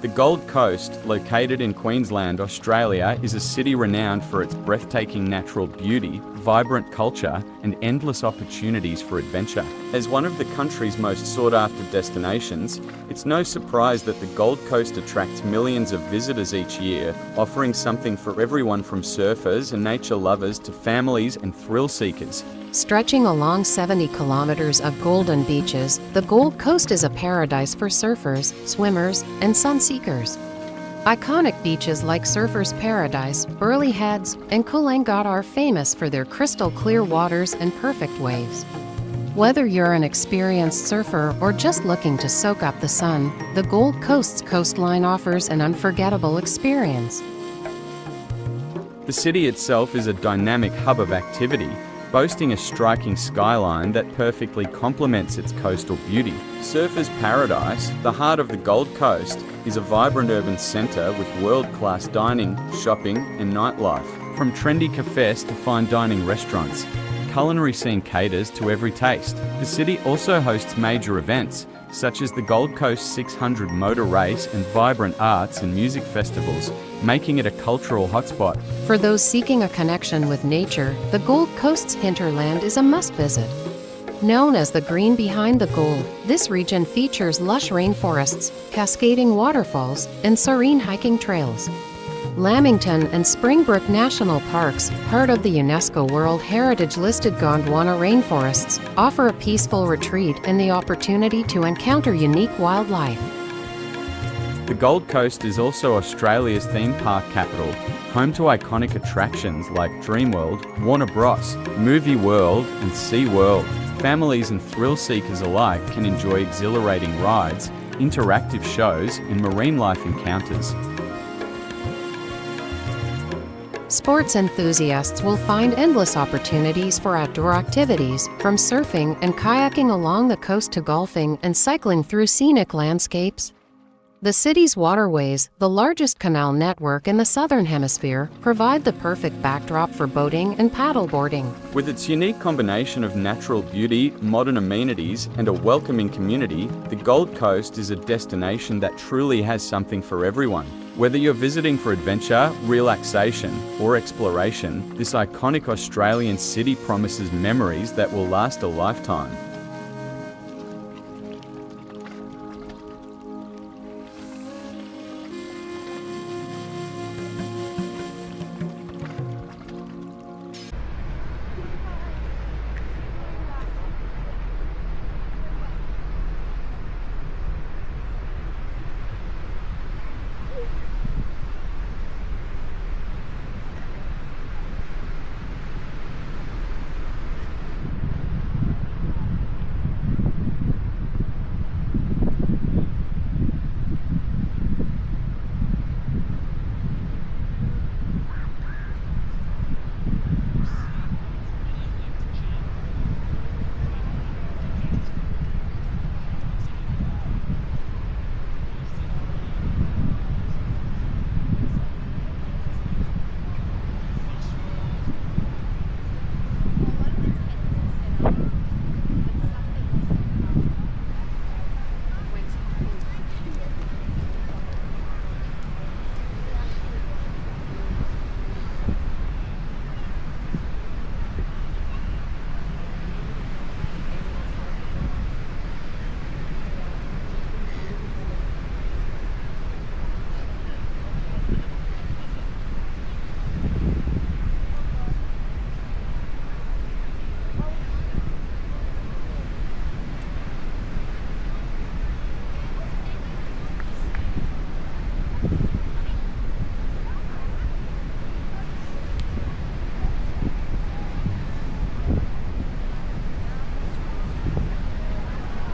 The Gold Coast, located in Queensland, Australia, is a city renowned for its breathtaking natural beauty, vibrant culture, and endless opportunities for adventure. As one of the country's most sought-after destinations, it's no surprise that the Gold Coast attracts millions of visitors each year, offering something for everyone from surfers and nature lovers to families and thrill seekers. Stretching along 70 kilometers of golden beaches, the Gold Coast is a paradise for surfers, swimmers, and sunseekers. Iconic beaches like Surfers Paradise, Burleigh Heads, and Coolangatta are famous for their crystal-clear waters and perfect waves. Whether you're an experienced surfer or just looking to soak up the sun, the Gold Coast's coastline offers an unforgettable experience. The city itself is a dynamic hub of activity, boasting a striking skyline that perfectly complements its coastal beauty. Surfers Paradise, the heart of the Gold Coast, is a vibrant urban centre with world-class dining, shopping and nightlife. From trendy cafes to fine dining restaurants, the culinary scene caters to every taste. The city also hosts major events, such as the Gold Coast 600 motor race and vibrant arts and music festivals, making it a cultural hotspot. For those seeking a connection with nature, the Gold Coast's hinterland is a must-visit. Known as the green behind the gold, this region features lush rainforests, cascading waterfalls, and serene hiking trails. Lamington and Springbrook National Parks, part of the UNESCO World Heritage-listed Gondwana rainforests, offer a peaceful retreat and the opportunity to encounter unique wildlife. The Gold Coast is also Australia's theme park capital, home to iconic attractions like Dreamworld, Warner Bros, Movie World, and Sea World. Families and thrill seekers alike can enjoy exhilarating rides, interactive shows, and marine life encounters. Sports enthusiasts will find endless opportunities for outdoor activities, from surfing and kayaking along the coast to golfing and cycling through scenic landscapes. The city's waterways, the largest canal network in the Southern Hemisphere, provide the perfect backdrop for boating and paddleboarding. With its unique combination of natural beauty, modern amenities, and a welcoming community, the Gold Coast is a destination that truly has something for everyone. Whether you're visiting for adventure, relaxation, or exploration, this iconic Australian city promises memories that will last a lifetime.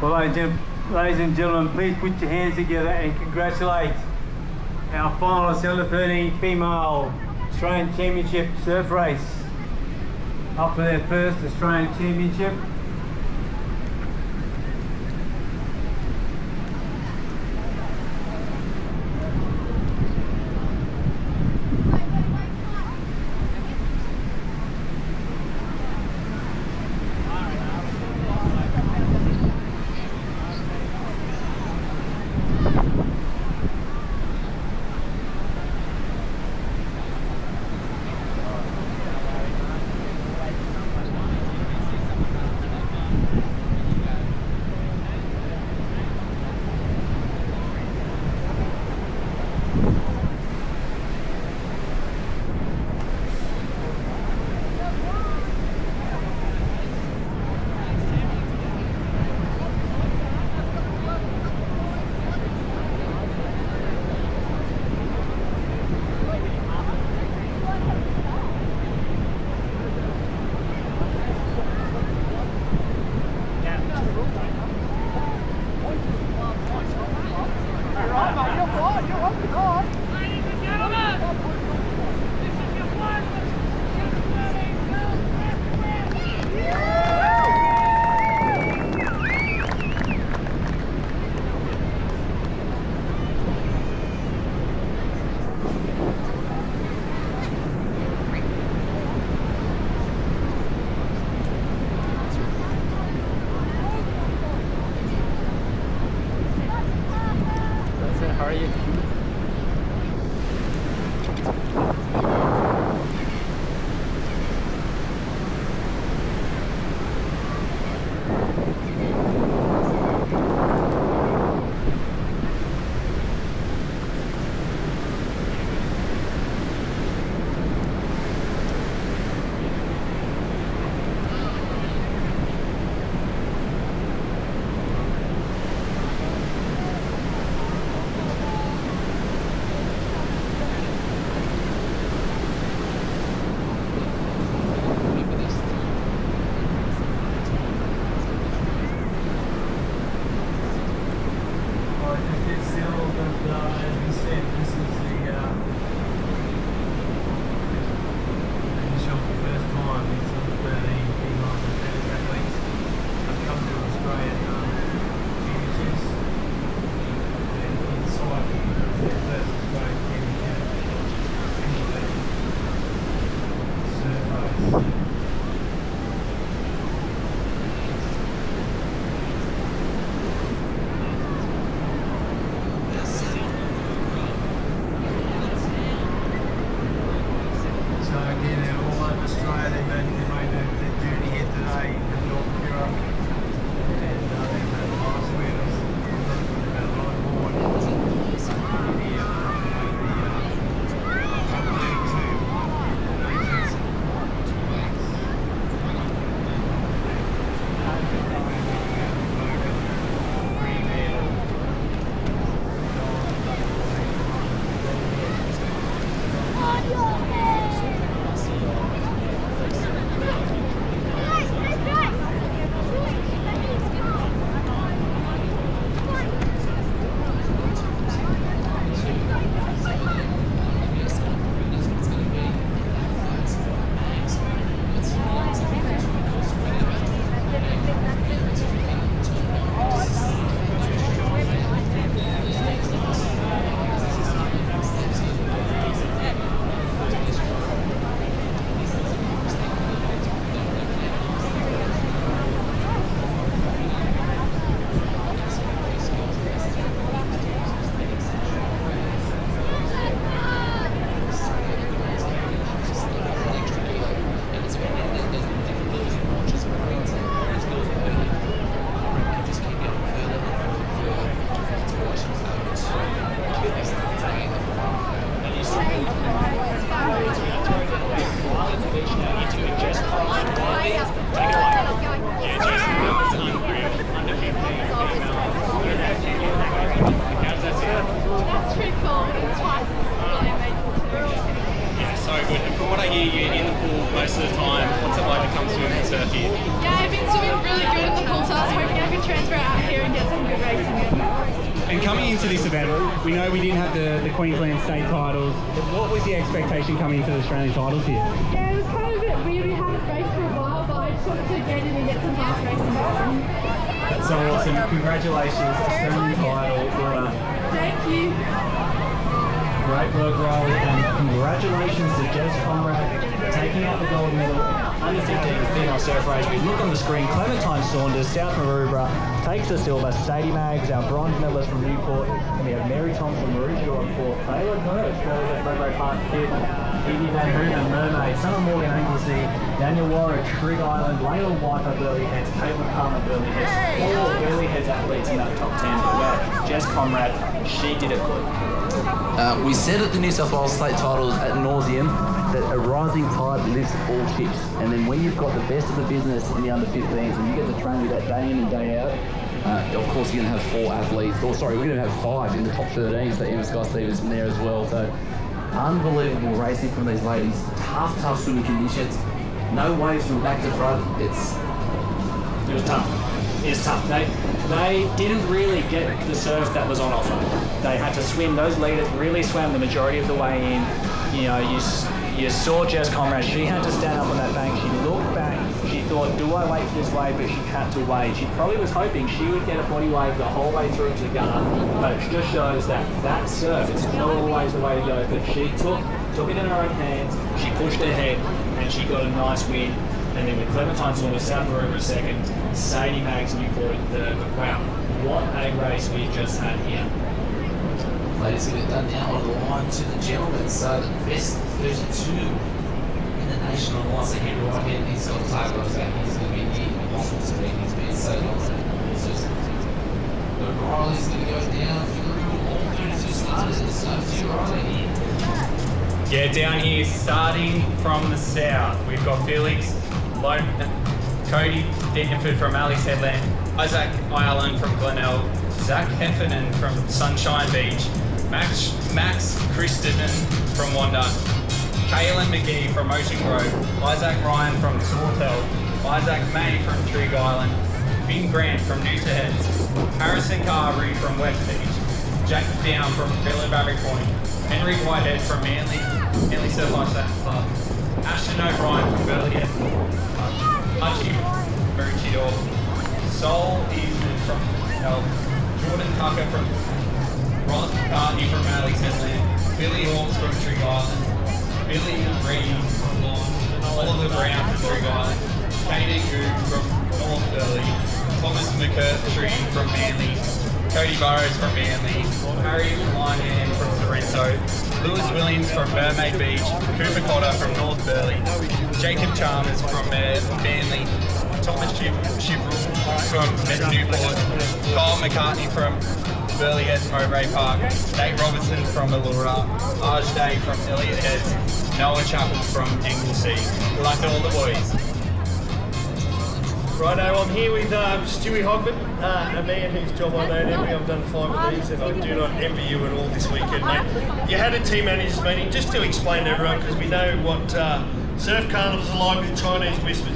Well, ladies and gentlemen, please put your hands together and congratulate our finalists in the 13 female Australian Championship surf race. Up for their first Australian Championship. And coming into this event, we know we didn't have the Queensland state titles, but what was the expectation coming into the Australian titles here? Yeah, it was kind of a bit weird. We haven't raced for a while, but I just wanted to get in and get some fast racing going. That's so awesome. Congratulations, Australian title. Thank you. Great work, Riley, and congratulations to Jess Conrad taking out the gold medal. Under 15 female surf race. We look on the screen, Clementine Saunders, South Maroubra, takes the silver. Sadie Maggs, our bronze medalist from Newport. And we have Mary Thompson, Maroubra on fourth. Taylor Hirsch, Redgrave Park Kid, Evie Van Hooven, Mermaid, Summer Morgan, Anglesey, Daniel Warwick, Trig Island, Layla White, Burley Heads, Caitlin Palmer, Burley Heads. All Burley Heads athletes in that top 10. But Jess Conrad, she did it good. We said at the New South Wales state titles ad nauseum that a rising tide lifts all ships, and then when you've got the best of the business in the under 15s and you get to train with that day in and day out, of course you're going to have 4 athletes, or sorry, we're going to have 5 in the top 13, so Emma Scott-Stevens in there as well. So unbelievable racing from these ladies, tough swimming conditions, no waves from back to front. It was tough. It's tough. They didn't really get the surf that was on offer. They had to swim. Those leaders really swam the majority of the way in. You know, you saw Jess Conrad. She had to stand up on that bank. She looked back. She thought, do I wait for this wave? But she had to wait. She probably was hoping she would get a body wave the whole way through to the gunner. But it just shows that surf, it's not always the way to go. But she took it in her own hands. She pushed ahead and she got a nice win. And then with Clementine Saunders, South Maroubra second, Sadie Maggs, Newport in third. But wow, what a race we just had here. Ladies, we've done now on the line to the gentlemen. So the best 32 in the nation on the line. So here right here, he's got the title of that. He's going to be here. He wants to be. He's been so Yeah, down here, starting from the south, we've got Felix, Cody Danford from Alice Headland, Isaac Ireland from Glenelg, Zach Heffernan from Sunshine Beach, Max Christenen from Wanda, Kaylin McGee from Ocean Grove, Isaac Ryan from Swartel, Isaac May from Trig Island, Finn Grant from Noosa Heads, Harrison Carberry from West Beach, Jack Down from Billy Point, Henry Whitehead from Manly Surf Lifesaving Club, Ashton O'Brien from Burley Head, Archie Maroochydore, Sol Eastman from Elk, Jordan Tucker from Ron McCartney from Alex Headland, Billy Hawks from Trig Island, Billy Reed from Lawn, Oliver Brown from Trig Island, Katie Goog from North Burley, Thomas McCurtree from Manly, Cody Burrows from Manly, Harry Linehan from Sorrento, Lewis Williams from Mermaid Beach, Cooper Cotter from North Burley, Jacob Chalmers from Manly, Thomas Chipperell from Newport, Kyle McCartney from Burley Heads, Mowbray Park, Nate Robertson from Allura, Aj Day from Elliott Heads, Noah Chappell from Anglesea. Good luck to all the boys. Righto, I'm here with Stewie Hogman, a man whose job I don't envy. I've done 5 of these and I do not envy you at all this weekend, mate. You had a team managers meeting, just to explain to everyone, because we know what surf carnivals are like with Chinese whispers.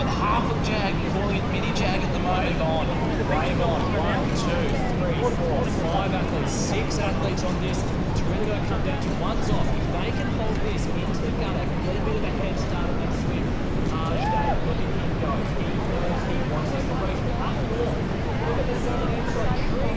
Half of Jag, calling it mini Jag at the moment. Wave on, 1, 2, 3. 5 athletes, 6 athletes on this. It's really going to come down to one's off. If they can hold this into the gutter, a little bit of a head start on that swim. Look at him go. He knows he wants this to break up more. Look at the Southern Extra Tree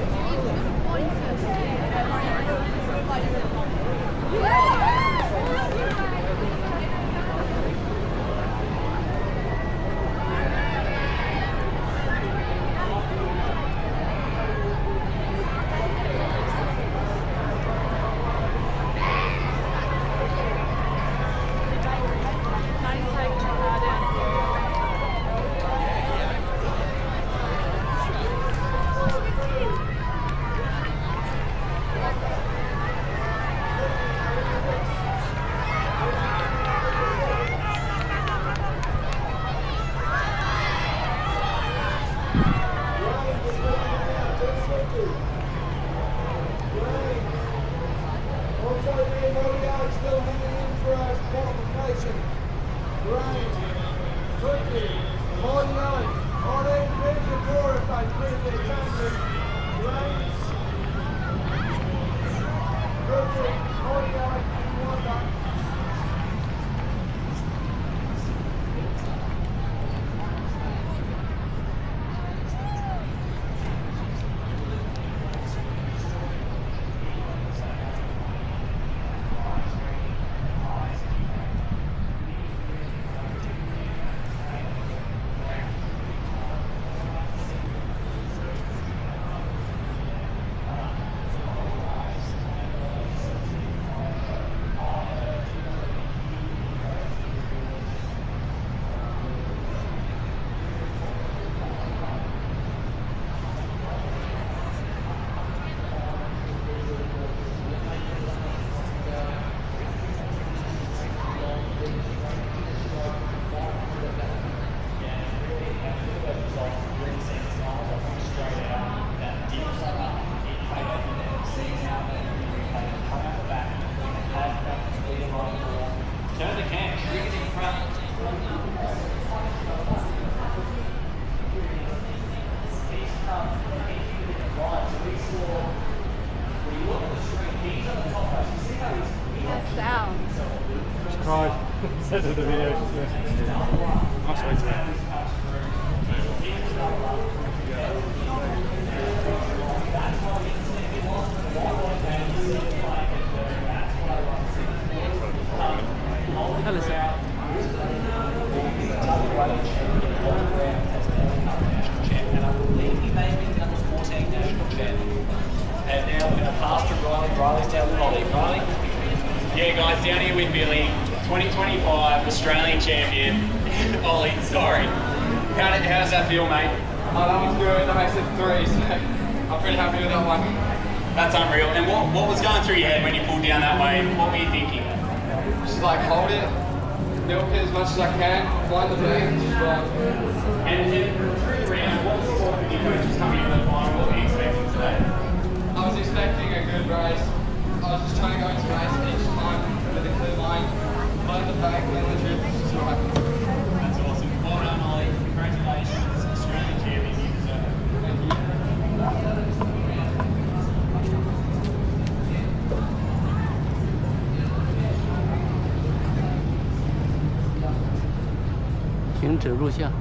Said in the video, nice way to it. Hello, sir. And I believe he may be the under 14 national champ. And now we're going to pass to Riley. Riley's down the colleague. Riley? Yeah, guys, down here with Billy, 2025 Australian champion. Ollie, sorry. How does that feel, mate? Oh, that was good. That makes it 3, so I'm pretty happy with that one. That's unreal. And what was going through your head when you pulled down that wave? What were you thinking? Just like hold it, milk it as much as I can, find the beat, just run. And through the round, what was the talk with your coaches coming into the final? What were you expecting today? I was expecting a good race. I was just trying to go into race each time with a clear line, load the pack, and the trip was just right. That's awesome. Well done, Ollie. Congratulations. Australian champion. You deserve it. Thank you.停止录像。